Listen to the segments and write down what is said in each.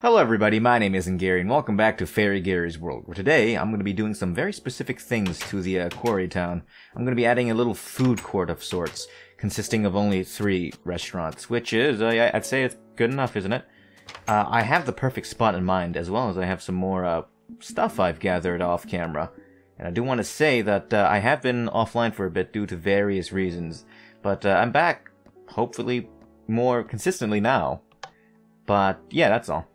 Hello everybody, my name is Gary and welcome back to Fairy Gary's World, where today I'm going to be doing some very specific things to the quarry town. I'm going to be adding a little food court of sorts, consisting of only 3 restaurants, which is, I'd say it's good enough, isn't it? I have the perfect spot in mind, as well as I have some more stuff I've gathered off camera. And I do want to say that I have been offline for a bit due to various reasons, but I'm back, hopefully, more consistently now. But yeah, that's all.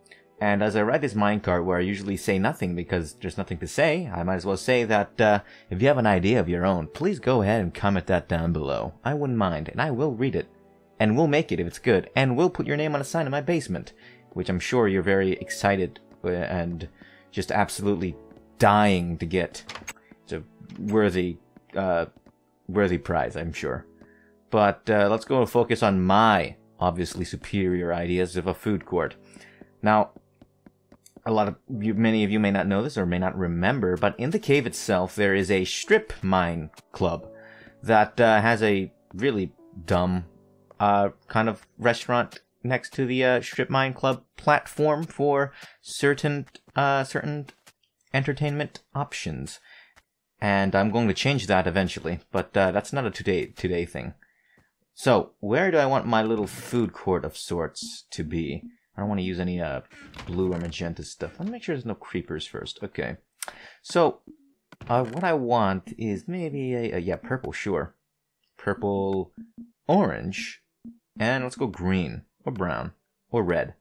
And as I write this minecart where I usually say nothing because there's nothing to say, I might as well say that if you have an idea of your own, please go ahead and comment that down below. I wouldn't mind, and I will read it. And we'll make it if it's good, and we'll put your name on a sign in my basement, which I'm sure you're very excited and just absolutely dying to get. It's a worthy prize, I'm sure. But let's go and focus on my obviously superior ideas of a food court. Now, many of you may not know this or may not remember, but in the cave itself there is a strip mine club that has a really dumb kind of restaurant next to the strip mine club platform for certain entertainment options, and I'm going to change that eventually. But that's not a today thing. So where do I want my little food court of sorts to be? I don't want to use any blue or magenta stuff. Let me make sure there's no creepers first. Okay. So, what I want is maybe yeah, purple, sure. Purple, orange, and let's go green, or brown, or red.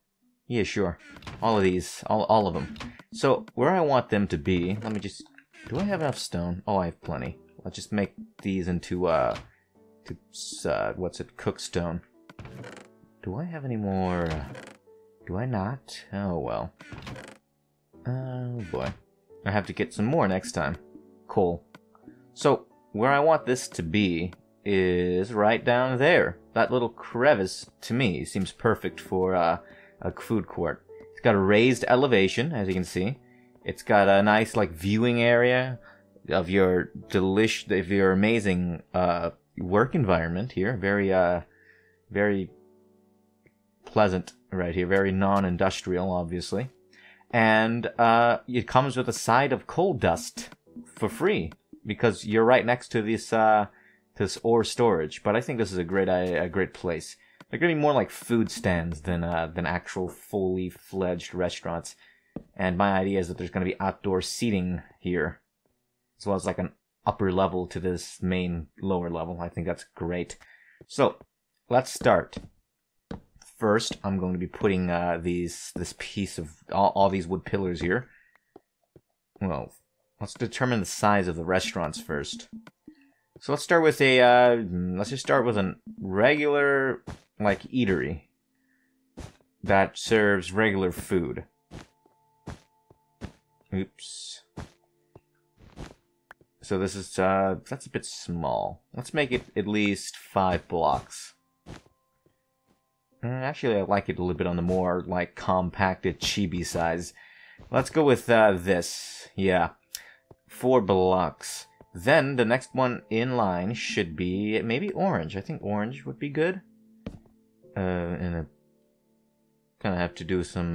Yeah, sure. All of these, all of them. So, where I want them to be, let me just... Do I have enough stone? Oh, I have plenty. Let's just make these into, what's it? Cooked stone. Do I have any more... Do I not? Oh, well. Oh, boy. I have to get some more next time. Coal. So, where I want this to be is right down there. That little crevice, to me, seems perfect for a food court. It's got a raised elevation, as you can see. It's got a nice, like, viewing area of your amazing work environment here. Very pleasant right here, very non-industrial, obviously. And it comes with a side of coal dust for free because you're right next to this ore storage. But I think this is a great place. They're gonna be more like food stands than actual fully fledged restaurants. And my idea is that there's gonna be outdoor seating here, as well as like an upper level to this main lower level. I think that's great. So let's start. First, I'm going to be putting this piece of all these wood pillars here. Well, let's determine the size of the restaurants first. So let's start with let's just start with a regular, like, eatery that serves regular food. Oops. So this is that's a bit small. Let's make it at least 5 blocks. Actually, I like it a little bit on the more, like, compacted chibi size. Let's go with this. Yeah. 4 blocks. Then, the next one in line should be maybe orange. I think orange would be good. And kind of have to do some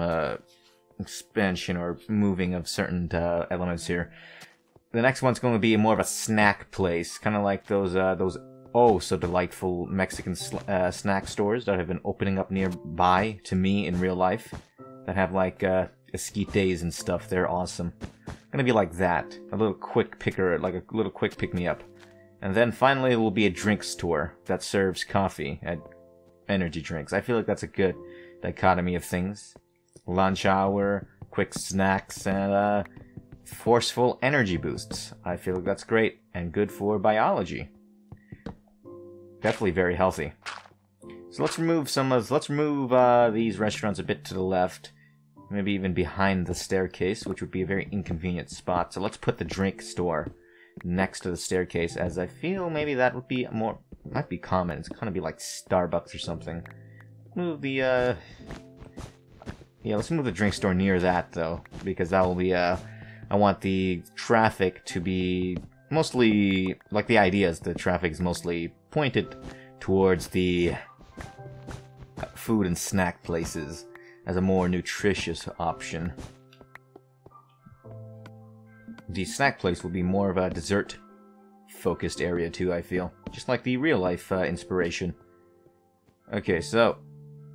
expansion or moving of certain elements here. The next one's going to be more of a snack place. Kind of like those oh so delightful Mexican snack stores that have been opening up nearby to me in real life, that have like esquites and stuff. They're awesome. Gonna be like that, a little quick picker, like a little quick pick-me-up. And then finally it will be a drink store that serves coffee and energy drinks. I feel like that's a good dichotomy of things. Lunch hour, quick snacks, and forceful energy boosts. I feel like that's great and good for biology. Definitely very healthy. So let's remove these restaurants a bit to the left, maybe even behind the staircase, which would be a very inconvenient spot. So let's put the drink store next to the staircase, as I feel maybe that would be more, might be common. It's gonna be like Starbucks or something. Move the yeah, let's move the drink store near that though, because that will be I want the traffic to be mostly, like, the idea is the traffic is mostly pointed towards the food and snack places. as a more nutritious option. The snack place will be more of a dessert-focused area too, I feel. Just like the real-life inspiration. Okay, so,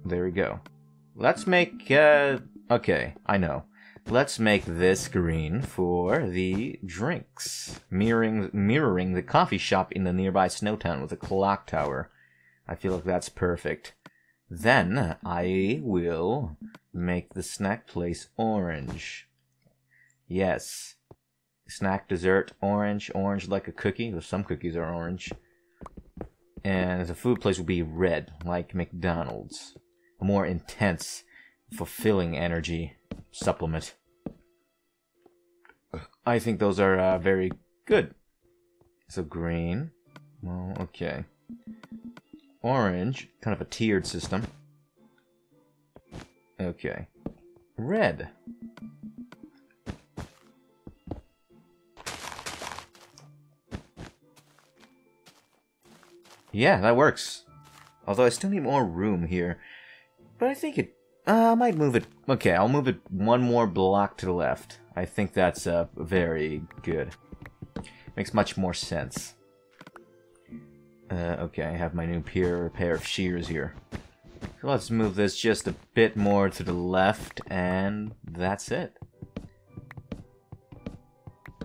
there we go. Let's make, okay, I know. Let's make this green for the drinks. Mirroring the coffee shop in the nearby Snowtown with a clock tower. I feel like that's perfect. Then, I will make the snack place orange. Yes. Snack, dessert, orange. Orange like a cookie. Though some cookies are orange. And the food place will be red, like McDonald's. A more intense, fulfilling energy supplement. I think those are very good. So green. Well, okay. Orange, kind of a tiered system. Okay. Red. Yeah, that works. Although I still need more room here. But I think it... I might move it... Okay, I'll move it one more block to the left. I think that's very good. Makes much more sense. Okay, I have my new pair of shears here. So let's move this just a bit more to the left, and that's it.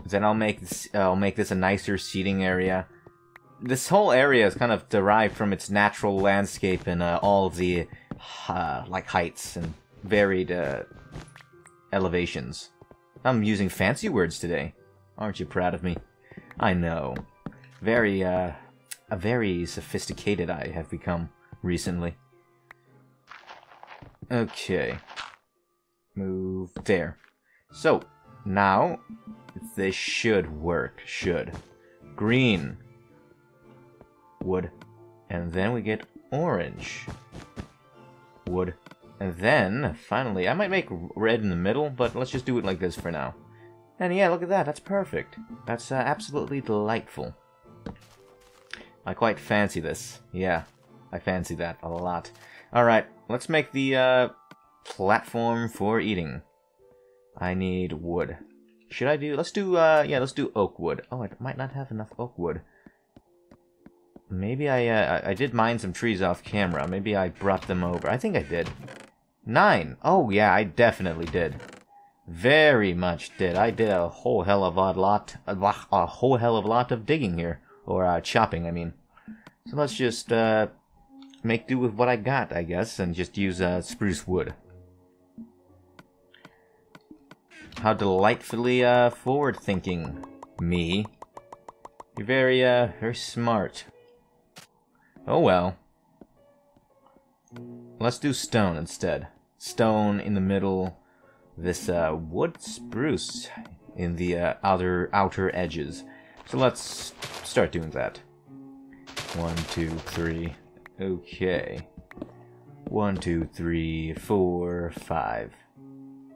Then I'll make this a nicer seating area. This whole area is kind of derived from its natural landscape and all of the like heights and varied elevations. I'm using fancy words today. Aren't you proud of me? I know. Very sophisticated I have become recently. Okay. Move there. So, now, this should work. Should. Green. Wood. And then we get orange. Wood. And then, finally, I might make red in the middle, but let's just do it like this for now. And yeah, look at that. That's perfect. That's absolutely delightful. I quite fancy this. Yeah, I fancy that a lot. Alright, let's make the platform for eating. I need wood. Should I do... Let's do oak wood. Oh, I might not have enough oak wood. Maybe I did mine some trees off camera. Maybe I brought them over. I think I did. 9. Oh, yeah, I definitely did. Very much did. I did a whole hell of a lot of digging here. Or chopping, I mean. So let's just make do with what I got, I guess, and just use spruce wood. How delightfully forward-thinking, me. You're very smart. Oh well. Let's do stone instead. Stone in the middle. This wood spruce in the outer edges. So let's start doing that. 1, 2, 3. Okay. 1, 2, 3, 4, 5.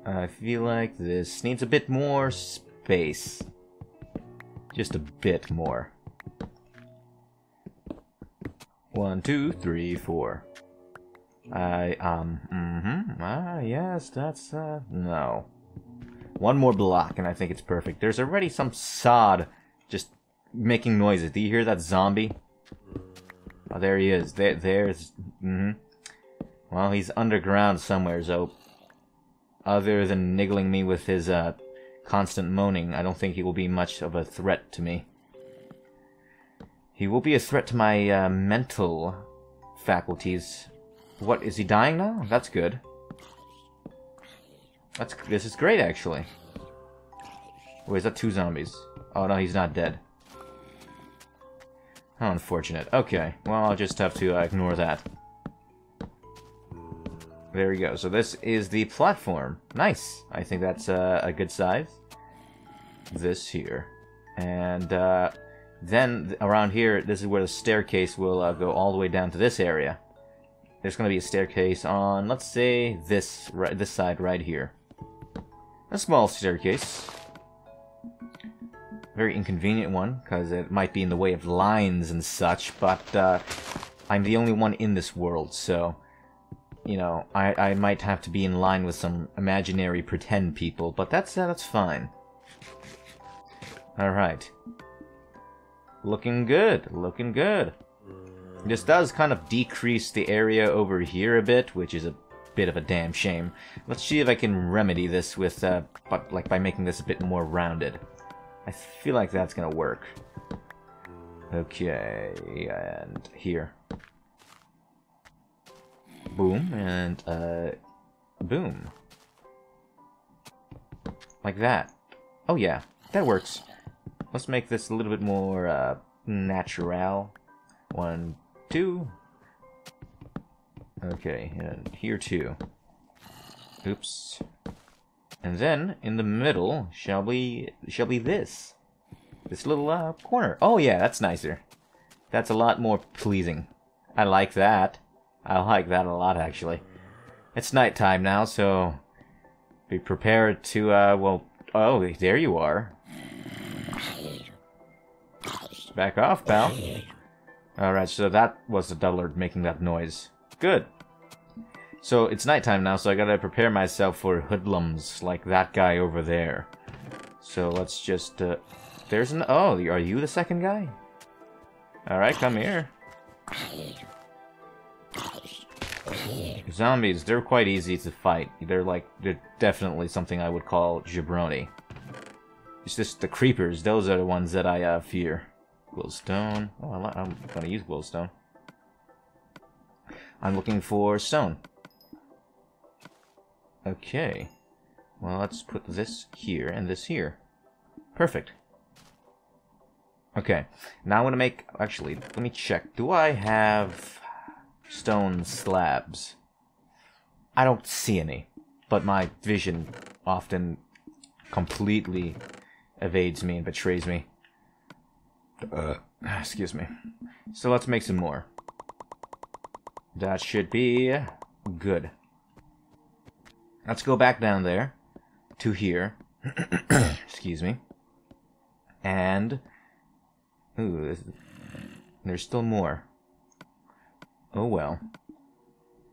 I feel like this needs a bit more space. Just a bit more. 1, 2, 3, 4. Yes, that's, no. One more block, and I think it's perfect. There's already some sod just making noises. Do you hear that zombie? Oh, there he is. There's, Well, he's underground somewhere, so other than niggling me with his, constant moaning, I don't think he will be much of a threat to me. He will be a threat to my, mental faculties. What, is he dying now? That's good. This is great, actually. Wait, is that 2 zombies? Oh, no, he's not dead. How unfortunate. Okay, well, I'll just have to ignore that. There we go. So this is the platform. Nice. I think that's a good size. This here. And then around here, this is where the staircase will go all the way down to this area. There's going to be a staircase on, let's say, this side right here. A small staircase. Very inconvenient one, because it might be in the way of lines and such, but I'm the only one in this world, so you know, I might have to be in line with some imaginary pretend people, but that's fine. Alright. Looking good, looking good. This does kind of decrease the area over here a bit, which is a bit of a damn shame. Let's see if I can remedy this with, by making this a bit more rounded. I feel like that's gonna work. Okay, and here. Boom, and, boom. Like that. Oh yeah, that works. Let's make this a little bit more, natural. 1, 2. Okay, and here too. Oops. And then, in the middle, shall be this. This little, corner. Oh yeah, that's nicer. That's a lot more pleasing. I like that. I like that a lot, actually. It's nighttime now, so be prepared to, well, oh, there you are. Back off, pal. Alright, so that was the dullard making that noise. Good. So, it's nighttime now, so I gotta prepare myself for hoodlums like that guy over there. So, let's just, there's an... Oh, are you the second guy? Alright, come here. Zombies, they're quite easy to fight. They're definitely something I would call jabroni. It's just the creepers, those are the ones that I, fear. Glowstone. Oh, I'm gonna use glowstone. I'm looking for stone. Okay. Well, let's put this here and this here. Perfect. Okay. Now I'm gonna make... Actually, let me check. Do I have stone slabs? I don't see any. But my vision often completely evades me and betrays me. Excuse me. So let's make some more. That should be good. Let's go back down there to here. Excuse me. And ooh, there's still more. Oh well.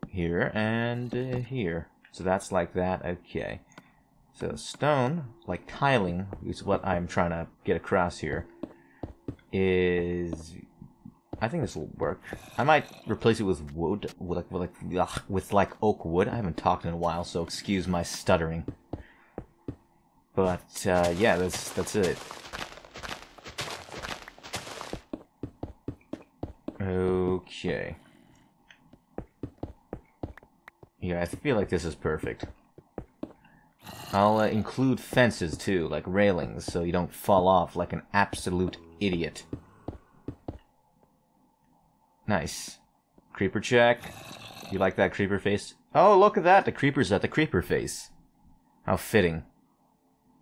Here and here. So that's like that. Okay. So stone, like tiling, is what I'm trying to get across here. Is... I think this will work. I might replace it with wood, with like oak wood. I haven't talked in a while, so excuse my stuttering. But yeah, that's it. Okay. Yeah, I feel like this is perfect. I'll include fences too, like railings, so you don't fall off like an absolute idiot. Nice. Creeper check. You like that creeper face? Oh, look at that! The creeper's at the creeper face. How fitting.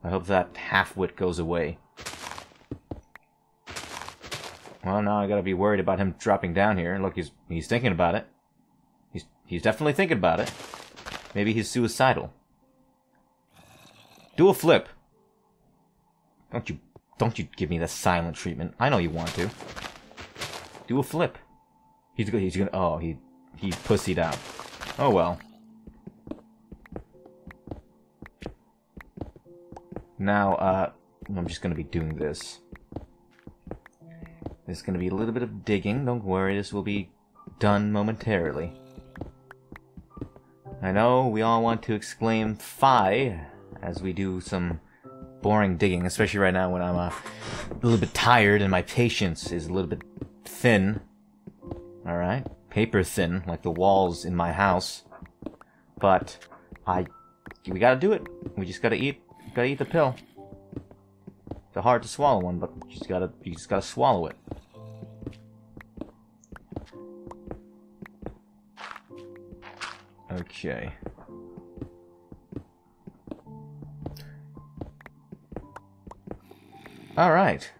I hope that half-wit goes away. Well, now I gotta be worried about him dropping down here. Look, he's thinking about it. He's definitely thinking about it. Maybe he's suicidal. Do a flip. Don't you give me the silent treatment. I know you want to. Do a flip. He's gonna, oh, he pussied out. Oh well. Now, I'm just gonna be doing this. There's gonna be a little bit of digging. Don't worry, this will be done momentarily. I know we all want to exclaim "Fi" as we do some boring digging, especially right now when I'm a little bit tired and my patience is a little bit thin. Alright? Paper thin, like the walls in my house. But we gotta do it. We just gotta eat the pill. It's a hard to swallow one, but you just gotta swallow it. Okay. Alright.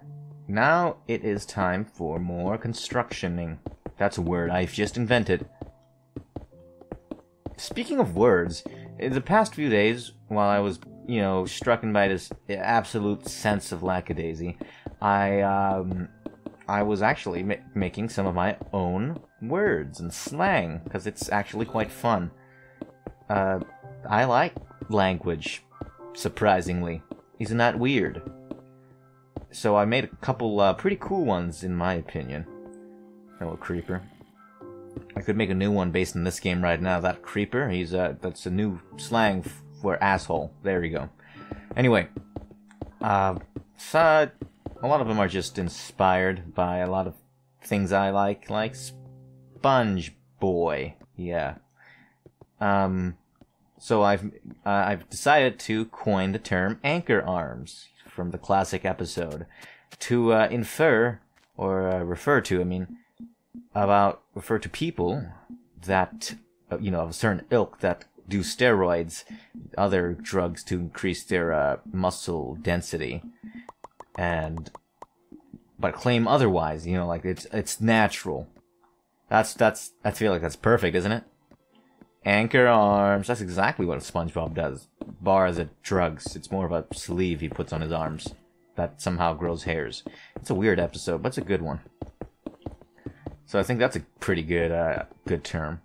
Now it is time for more constructioning. That's a word I've just invented. Speaking of words, in the past few days, while I was, you know, struck by this absolute sense of lackadaisy, I I was actually making some of my own words and slang, because it's actually quite fun. I like language, surprisingly. Isn't that weird? So I made a couple pretty cool ones, in my opinion. Hello, creeper. I could make a new one based on this game right now. That creeper, that's a new slang for asshole. There you go. Anyway, so a lot of them are just inspired by a lot of things I like Sponge Boy. Yeah. So I've decided to coin the term anchor arms from the classic episode to refer to people that of a certain ilk that do steroids, other drugs to increase their muscle density, but claim otherwise. Like it's natural. I feel like that's perfect, isn't it? Anchor arms. That's exactly what SpongeBob does. Bar the drugs. It's more of a sleeve he puts on his arms that somehow grows hairs. It's a weird episode, but it's a good one. So I think that's a pretty good term.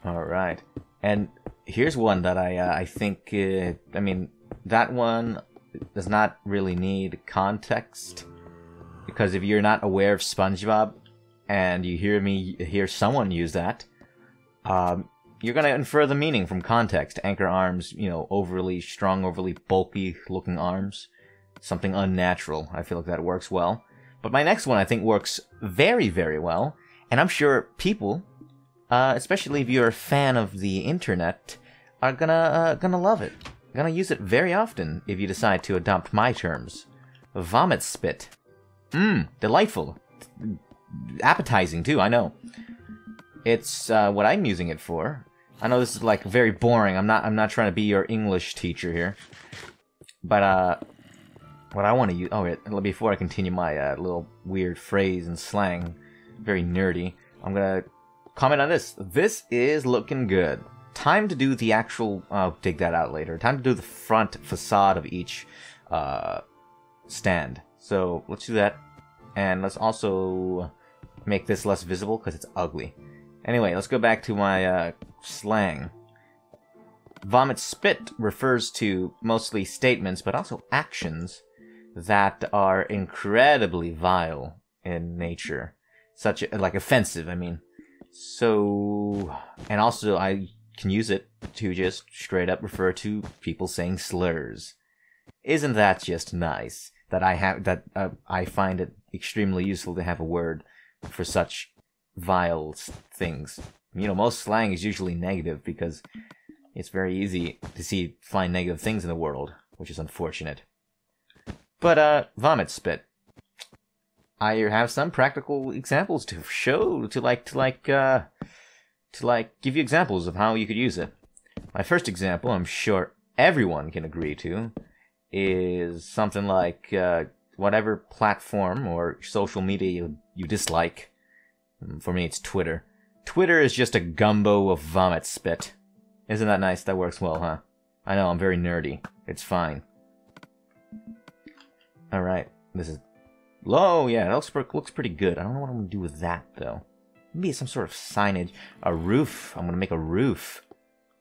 All right, and here's one that I think. That one does not really need context, because if you're not aware of SpongeBob and you hear someone use that, you're gonna infer the meaning from context. Anchor arms, overly strong, overly bulky looking arms, something unnatural. I feel like that works well. But my next one I think works very, very well, and I'm sure people, especially if you're a fan of the internet, are gonna love it. Gonna use it very often if you decide to adopt my terms. Vomit spit. Delightful. Appetizing too, I know. It's what I'm using it for. I know this is like very boring. I'm not trying to be your English teacher here. But what I want to use... Oh, wait, before I continue my little weird phrase and slang, very nerdy, I'm going to comment on this. This is looking good. Time to do the actual... I'll dig that out later. Time to do the front facade of each stand. So, let's do that. And let's also make this less visible because it's ugly. Anyway, let's go back to my slang. Vomit spit refers to mostly statements, but also actions that are incredibly vile in nature, like offensive. So, and also I can use it to just straight up refer to people saying slurs. Isn't that just nice? That I find it extremely useful to have a word for such vile things. Most slang is usually negative because it's very easy to find negative things in the world, which is unfortunate. But, vomit spit. I have some practical examples to show, to give you examples of how you could use it. My first example, I'm sure everyone can agree to, is something like, whatever platform or social media you dislike. For me, it's Twitter. Twitter is just a gumbo of vomit spit. Isn't that nice? That works well, huh? I know, I'm very nerdy. It's fine. Alright, this is... Oh, yeah, it looks pretty good. I don't know what I'm going to do with that, though. Maybe some sort of signage. A roof. I'm going to make a roof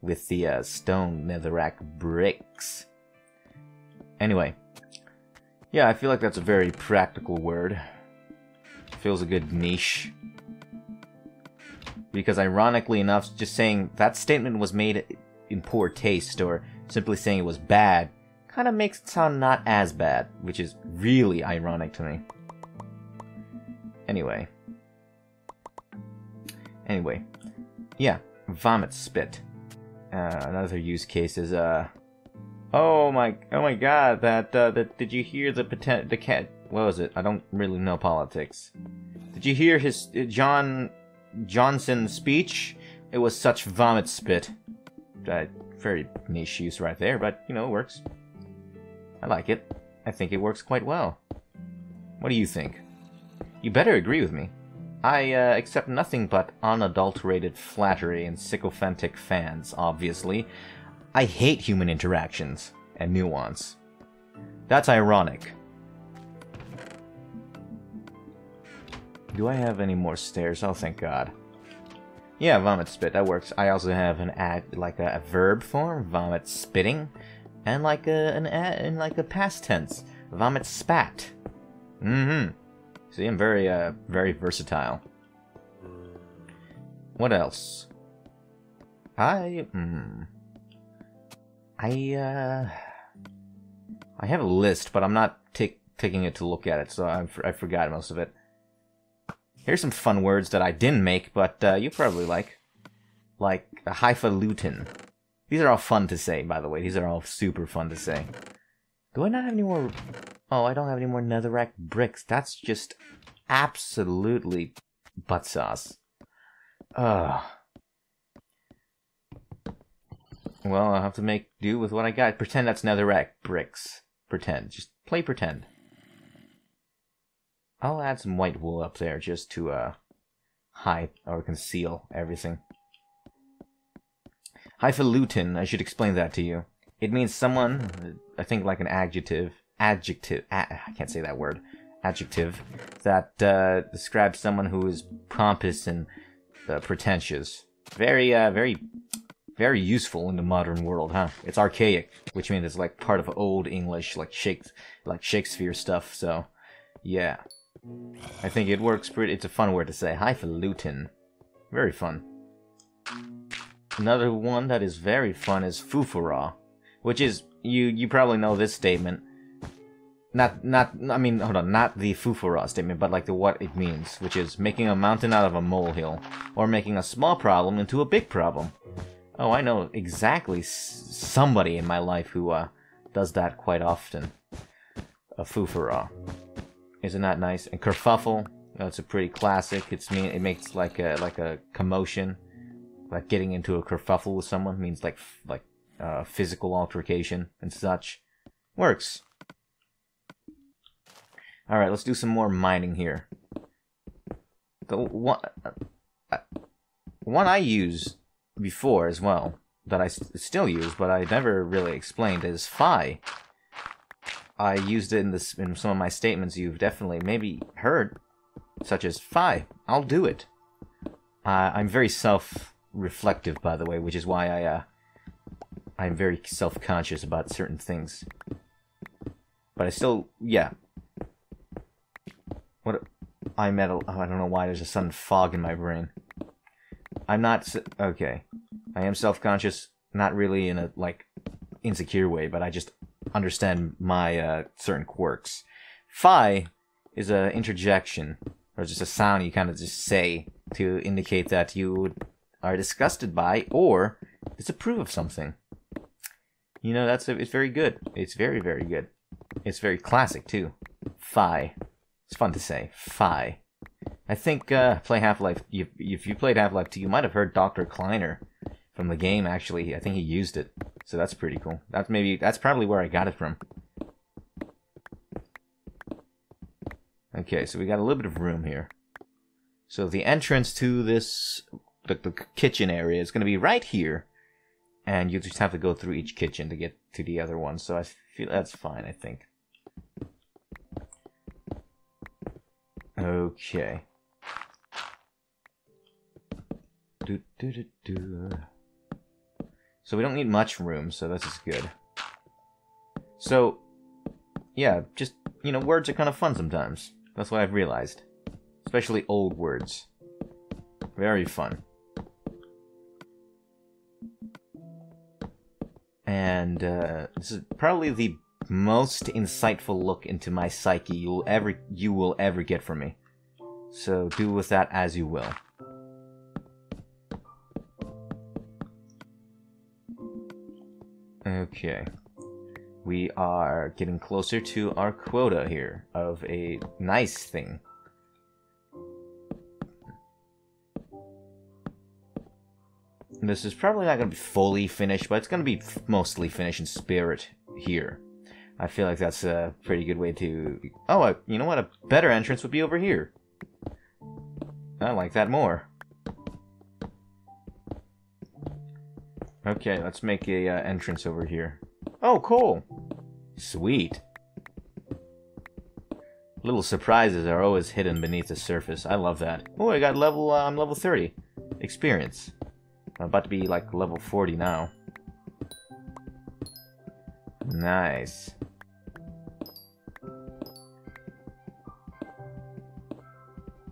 with the stone netherrack bricks. Anyway. Yeah, I feel like that's a very practical word. Feels a good niche. Because ironically enough, just saying that statement was made in poor taste, or simply saying it was bad, kind of makes it sound not as bad, which is really ironic to me. Anyway. Yeah, vomit spit. Another use case is, oh my god, did you hear the cat, what was it? I don't really know politics. Did you hear his, Johnson's speech? It was such vomit spit. Very niche use right there, but, it works. I like it. I think it works quite well. What do you think? You better agree with me. I accept nothing but unadulterated flattery and sycophantic fans, obviously. I hate human interactions and nuance. That's ironic. Do I have any more stairs? Oh, thank God. Yeah, vomit spit, that works. I also have an a verb form, vomit spitting, and like a past tense, vomit spat. Mm-hmm. See, I'm very versatile. What else? I have a list, but I'm not taking it to look at it, so I forgot most of it. Here's some fun words that I didn't make, but you probably like a highfalutin. These are all fun to say, by the way. These are all super fun to say. Do I not have any more? Oh, I don't have any more netherrack bricks. That's just absolutely butt sauce. Ugh. Well, I'll have to make do with what I got. Pretend that's netherrack bricks. Pretend. Just play pretend. I'll add some white wool up there just to hide or conceal everything. Highfalutin, I should explain that to you. It means someone, I think like an adjective, I can't say that word, adjective, that describes someone who is pompous and pretentious. Very useful in the modern world, huh? It's archaic, which means it's like part of old English, like Shakespeare stuff, so yeah. I think it works pretty. It's a fun word to say. Highfalutin. Very fun. Another one that is very fun is fufara, which is you probably know this statement. Not the fufara statement, but like what it means, which is making a mountain out of a molehill, or making a small problem into a big problem. Oh, I know exactly somebody in my life who does that quite often. A fufara. Isn't that nice? And kerfuffle, it's a pretty classic. It makes like a commotion, like getting into a kerfuffle with someone means like physical altercation and such. Works. All right, let's do some more mining here. The one I used before as well that I still use, but I never really explained is phi. I used it in some of my statements you've definitely maybe heard, such as phi. I'll do it. I'm very self-reflective, by the way, which is why I'm very self-conscious about certain things. But I still, yeah. What? I don't know why there's a sudden fog in my brain. I'm not, okay. I am self-conscious, not really in a, like, insecure way, but I just understand my certain quirks. Phi is a interjection, or just a sound you kind of just say to indicate that you are disgusted by or disapprove of something. You know, it's very good. It's very, very good. It's very classic too. Phi. It's fun to say. Phi. I think play Half-Life. If you played Half-Life 2, you might have heard Dr. Kleiner from the game. Actually, I think he used it. So that's pretty cool. That's probably where I got it from. Okay, so we got a little bit of room here. So the entrance to this, the kitchen area is going to be right here. And you just have to go through each kitchen to get to the other one. So I feel that's fine, I think. Okay. So we don't need much room, so this is good. So, yeah, just, you know, words are kind of fun sometimes. That's what I've realized. Especially old words. Very fun. And this is probably the most insightful look into my psyche you will ever get from me. So do with that as you will. Okay. We are getting closer to our quota here of a nice thing. This is probably not going to be fully finished, but it's going to be mostly finished in spirit here. I feel like that's a pretty good way to... Oh, you know what? A better entrance would be over here. I like that more. Okay, let's make a entrance over here. Oh, cool! Sweet. Little surprises are always hidden beneath the surface. I love that. Oh, I got level, I'm level 30. Experience. I'm about to be like level 40 now. Nice.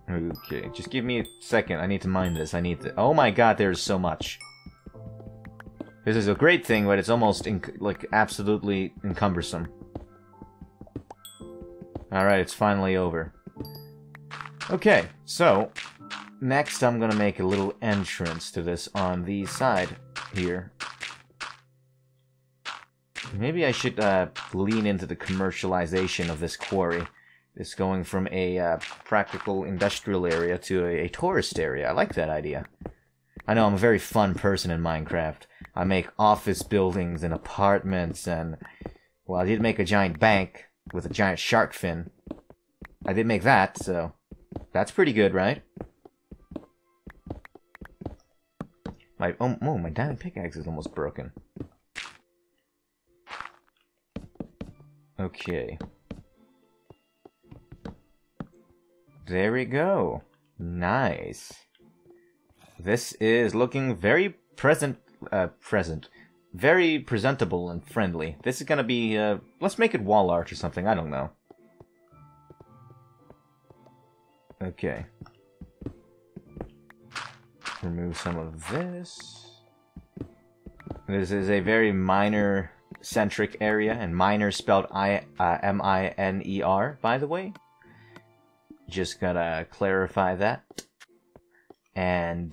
Okay, just give me a second. I need to mine this. I need to... Oh my god, there's so much. This is a great thing, but it's almost, like, absolutely encumbersome. Alright, it's finally over. Okay, so... Next, I'm gonna make a little entrance to this on the side here. Maybe I should lean into the commercialization of this quarry. It's going from a practical industrial area to a tourist area. I like that idea. I know I'm a very fun person in Minecraft. I make office buildings and apartments and... Well, I did make a giant bank with a giant shark fin. I did make that, so... That's pretty good, right? My diamond pickaxe is almost broken. Okay. There we go. Nice. This is looking very very presentable and friendly. This is gonna be, let's make it wall art or something, I don't know. Okay. Remove some of this. This is a very miner-centric area, and miner spelled M-I-N-E-R, by the way. Just gotta clarify that. And,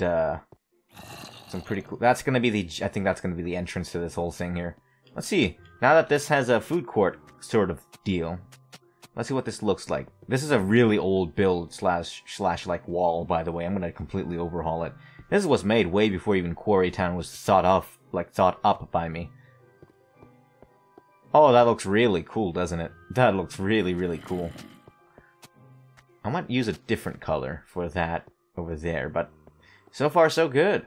some pretty cool... That's gonna be the... I think that's gonna be the entrance to this whole thing here. Let's see. Now that this has a food court sort of deal, let's see what this looks like. This is a really old build slash like wall, by the way. I'm gonna completely overhaul it. This was made way before even Quarry Town was thought up by me. Oh, that looks really cool, doesn't it? That looks really, really cool. I might use a different color for that over there, but so far so good.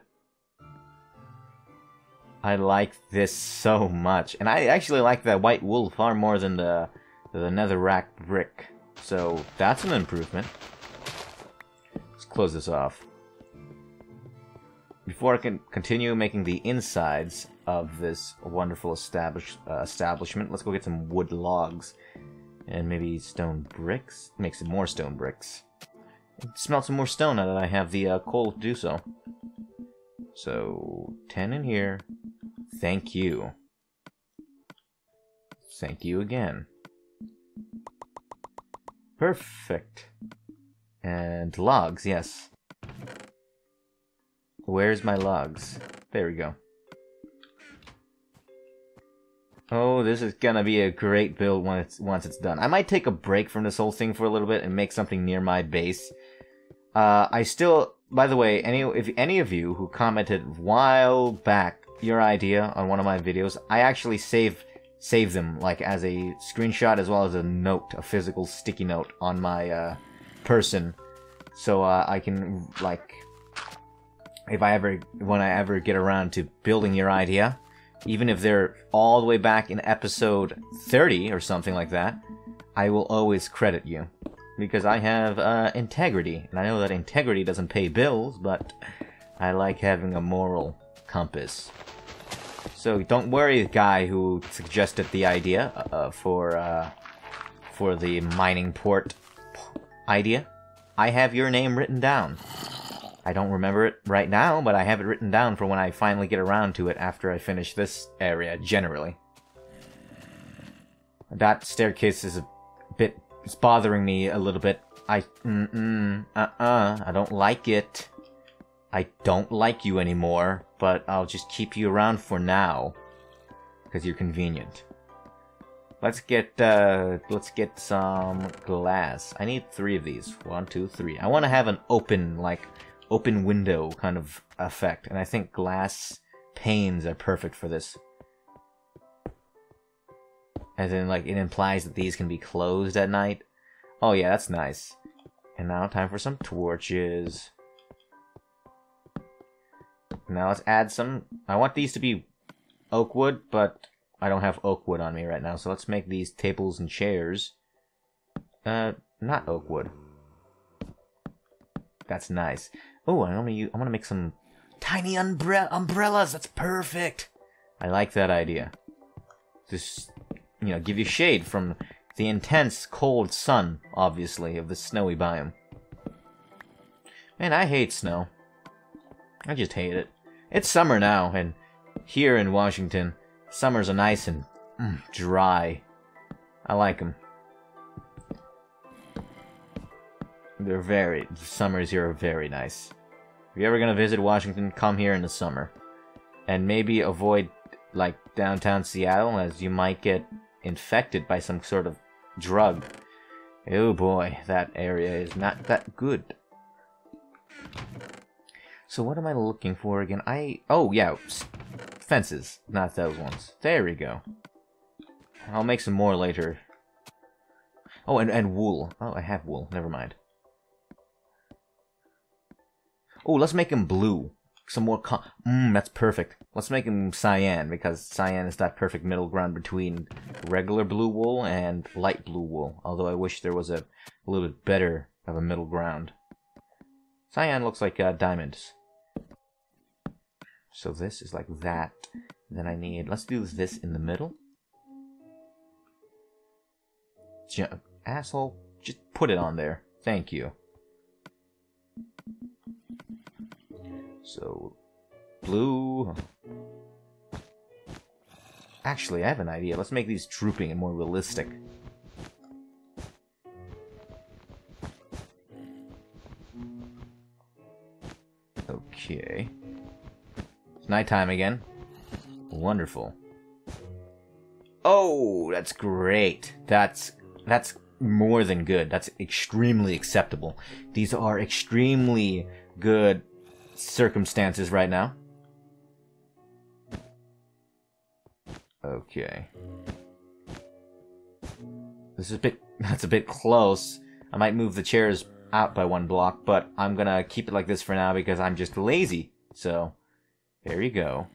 I like this so much. And I actually like that white wool far more than the netherrack brick. So that's an improvement. Let's close this off. Before I can continue making the insides of this wonderful establishment, let's go get some wood logs. And maybe stone bricks? Make some more stone bricks. Smelt some more stone now that I have the coal to do so. So, 10 in here. Thank you. Thank you again. Perfect. And logs, yes. Where's my logs? There we go. Oh, this is gonna be a great build once it's done. I might take a break from this whole thing for a little bit and make something near my base. I still, by the way, if any of you who commented a while back your idea on one of my videos, I actually save them like as a screenshot as well as a note, a physical sticky note on my person, so I can like, when I ever get around to building your idea. Even if they're all the way back in episode 30 or something like that, I will always credit you. Because I have integrity. And I know that integrity doesn't pay bills, but I like having a moral compass. So don't worry, guy who suggested the idea for the mining port idea. I have your name written down. I don't remember it right now, but I have it written down for when I finally get around to it after I finish this area, generally. That staircase is a bit... It's bothering me a little bit. I don't like it. I don't like you anymore, but I'll just keep you around for now. Because you're convenient. Let's get some glass. I need 3 of these. 1, 2, 3. I want to have an open window kind of effect, and I think glass panes are perfect for this. As in, like, it implies that these can be closed at night. Oh yeah, that's nice. And now time for some torches. Now let's add some... I want these to be oak wood, but I don't have oak wood on me right now, so let's make these tables and chairs. Not oak wood. That's nice. Oh, I'm gonna make some tiny umbrellas. That's perfect. I like that idea. Just, you know, give you shade from the intense cold sun, obviously, of the snowy biome. Man, I hate snow. I just hate it. It's summer now, and here in Washington, summers are nice and dry. I like them. Summers here are very nice. If you're ever gonna visit Washington, come here in the summer. And maybe avoid, like, downtown Seattle, as you might get infected by some sort of drug. Oh boy, that area is not that good. So what am I looking for again? Oh yeah, fences, not those ones. There we go. I'll make some more later. Oh, and wool. Oh, I have wool. Never mind. Oh, let's make him blue. Some more that's perfect. Let's make him cyan, because cyan is that perfect middle ground between regular blue wool and light blue wool. Although I wish there was a little bit better of a middle ground. Cyan looks like diamonds. So this is like that. Then I need... Let's do this in the middle. Asshole, just put it on there. Thank you. So, blue. Actually, I have an idea. Let's make these drooping and more realistic. Okay. It's nighttime again. Wonderful. Oh, that's great. That's more than good. That's extremely acceptable. These are extremely good circumstances right now. Okay. This is that's a bit close. I might move the chairs out by 1 block, but I'm gonna keep it like this for now because I'm just lazy. So, there you go.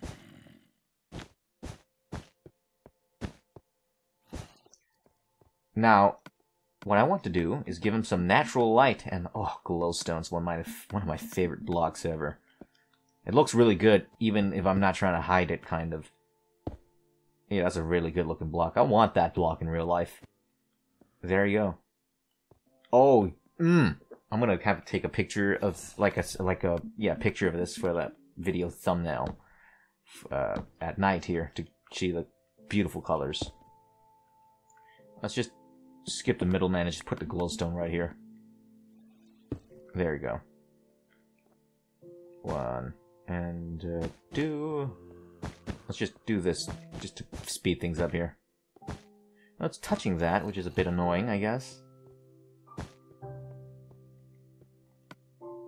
Now, what I want to do is give him some natural light, and oh, glowstone's one of my favorite blocks ever. It looks really good, even if I'm not trying to hide it, kind of. Yeah, that's a really good looking block. I want that block in real life. There you go. Oh, I'm gonna have to take a picture of picture of this for that video thumbnail at night here to see the beautiful colors. Let's just skip the middleman and just put the glowstone right here. There we go. 1 and 2. Let's just do this just to speed things up here. Well, it's touching that, which is a bit annoying, I guess.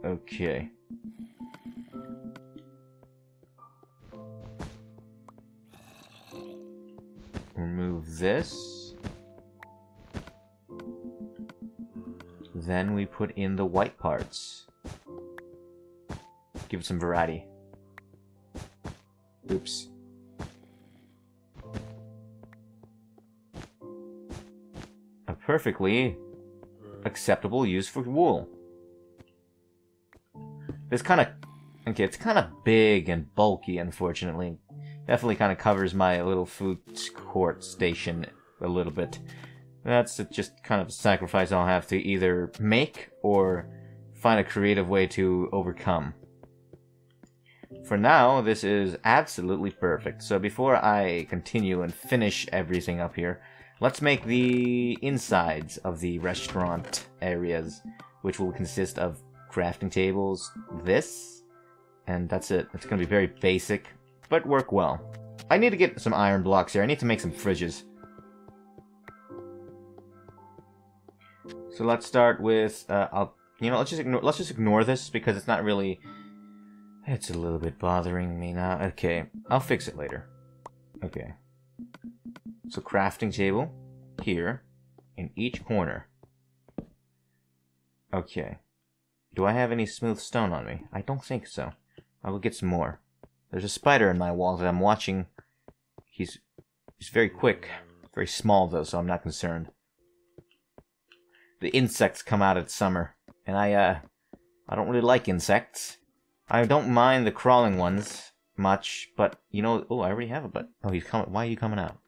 Okay. Remove this. Then we put in the white parts. Give it some variety. Oops. A perfectly acceptable use for wool. It's kind of big and bulky, unfortunately. Definitely kind of covers my little food court station a little bit. That's just kind of a sacrifice I'll have to either make or find a creative way to overcome. For now, this is absolutely perfect. So before I continue and finish everything up here, let's make the insides of the restaurant areas, which will consist of crafting tables, this, and that's it. It's going to be very basic, but work well. I need to get some iron blocks here. I need to make some fridges. So let's start with, let's just ignore this because it's not really, it's a little bit bothering me now. Okay, I'll fix it later. Okay. So crafting table here in each corner. Okay. Do I have any smooth stone on me? I don't think so. I will get some more. There's a spider in my wall that I'm watching. He's very quick. Very small though, so I'm not concerned. the insects come out at summer. And I don't really like insects. I don't mind the crawling ones much, but, you know... Oh, I already have a but. Oh, he's coming. Why are you coming out?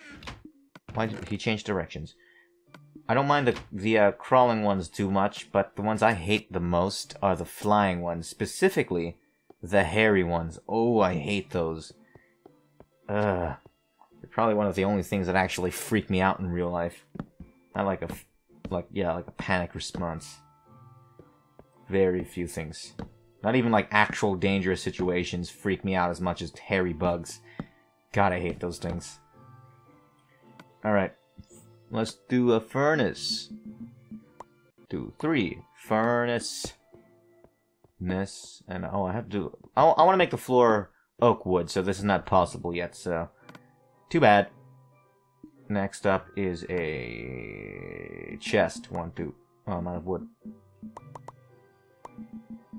Why did he change directions? I don't mind the crawling ones too much, but the ones I hate the most are the flying ones. Specifically, the hairy ones. Oh, I hate those. They're probably one of the only things that actually freak me out in real life. Not like a panic response. Very few things. Not even like actual dangerous situations freak me out as much as hairy bugs. God, I hate those things. Alright. Let's do a furnace. 2, 3. Furnace. This. And oh, I have to do... I want to make the floor oak wood, so this is not possible yet, so... Too bad. Next up is a... chest. 1, 2. Oh, I'm out of wood.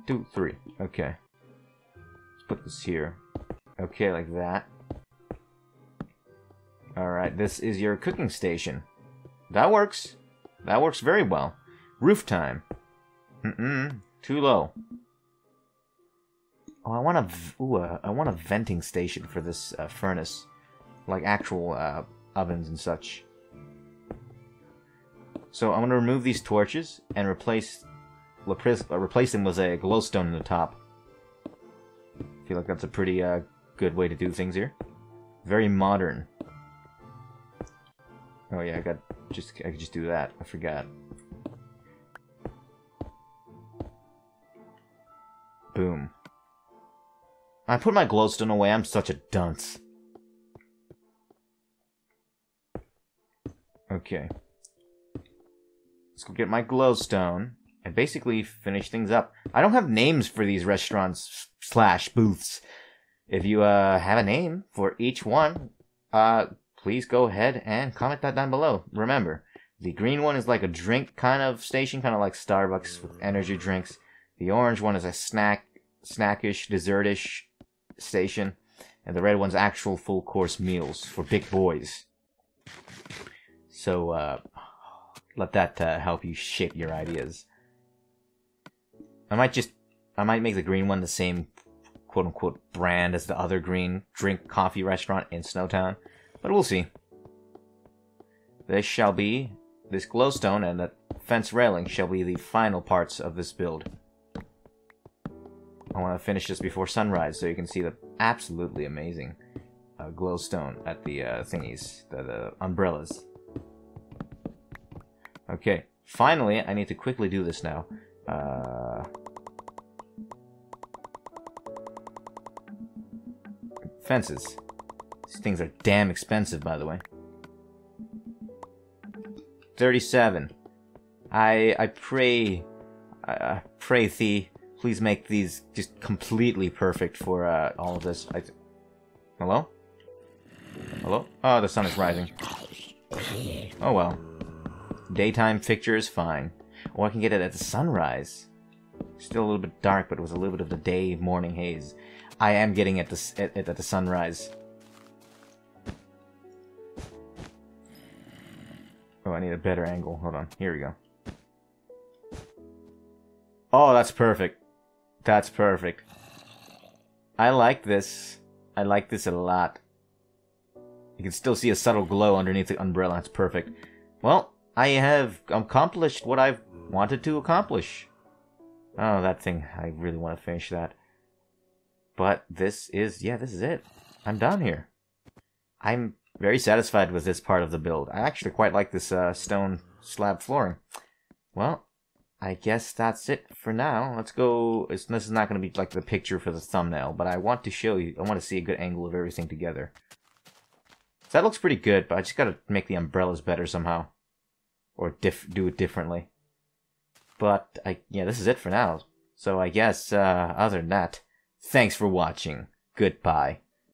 2, 3. Okay. Let's put this here. Okay, like that. Alright, this is your cooking station. That works. That works very well. Roof time. Too low. Oh, I want a venting station for this furnace. Like actual ovens and such. So I'm going to remove these torches and replace them with a glowstone in the top. I feel like that's a pretty good way to do things here. Very modern. Oh yeah, I could just do that. I forgot. Boom. I put my glowstone away. I'm such a dunce. Okay. Let's go get my glowstone and basically finish things up. I don't have names for these restaurants / booths. If you have a name for each one, please go ahead and comment that down below. Remember, the green one is like a drink kind of station, kind of like Starbucks with energy drinks. The orange one is a snackish, dessertish station. And the red one's actual full course meals for big boys. So, let that help you shape your ideas. I might make the green one the same quote-unquote brand as the other green drink coffee restaurant in Snowtown. But we'll see. This glowstone and the fence railing shall be the final parts of this build. I want to finish this before sunrise so you can see the absolutely amazing glowstone at the thingies, the umbrellas. Okay, finally, I need to quickly do this now. Fences. These things are damn expensive, by the way. 37. I pray thee, please make these just completely perfect for all of this. Hello? Hello? Oh, the sun is rising. Oh well. Daytime picture is fine. Or I can get it at the sunrise. Still a little bit dark, but it was a little bit of the day morning haze. I am getting it at the sunrise. Oh, I need a better angle. Hold on. Here we go. Oh, that's perfect. That's perfect. I like this. I like this a lot. You can still see a subtle glow underneath the umbrella. That's perfect. Well, I have accomplished what I've wanted to accomplish. Oh, that thing. I really want to finish that. But this is it. I'm done here. I'm very satisfied with this part of the build. I actually quite like this stone slab flooring. Well, I guess that's it for now. Let's go. This is not going to be like the picture for the thumbnail, but I want to show you. I want to see a good angle of everything together. So that looks pretty good, but I just got to make the umbrellas better somehow. Or do it differently. But, yeah, this is it for now. So I guess, other than that, thanks for watching. Goodbye.